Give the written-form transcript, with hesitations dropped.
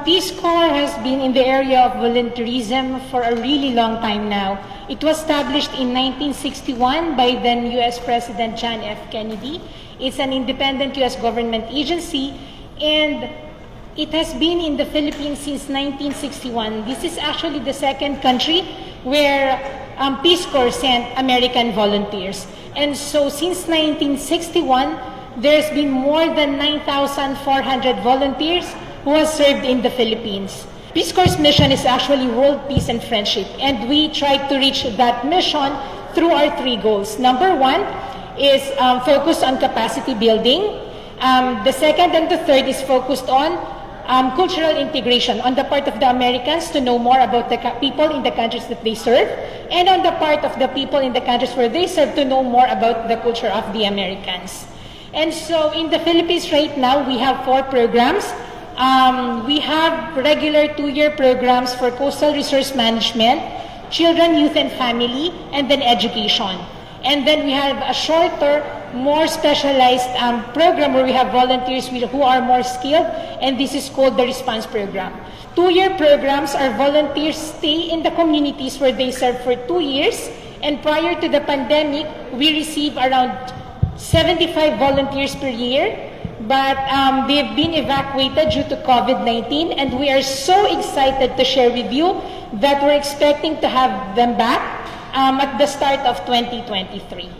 Peace Corps has been in the area of volunteerism for a really long time now. It was established in 1961 by then U.S. President John F. Kennedy. It's an independent U.S. government agency, and it has been in the Philippines since 1961. This is actually the second country where Peace Corps sent American volunteers. And so since 1961, there's been more than 9,400 volunteers who has served in the Philippines. Peace Corps' mission is actually world peace and friendship, and we try to reach that mission through our three goals. Number one is focus on capacity building. The second and the third is focused on cultural integration on the part of the Americans to know more about the people in the countries that they serve, and on the part of the people in the countries where they serve to know more about the culture of the Americans. And so in the Philippines right now, we have 4 programs. We have regular 2-year programs for coastal resource management, children, youth, and family, and then education. And then we have a shorter, more specialized program where we have volunteers who are more skilled, and this is called the Response Program. 2-year programs, our volunteers stay in the communities where they serve for 2 years, and prior to the pandemic, we receive around 75 volunteers per year. But they've been evacuated due to COVID-19, and we are so excited to share with you that we're expecting to have them back at the start of 2023.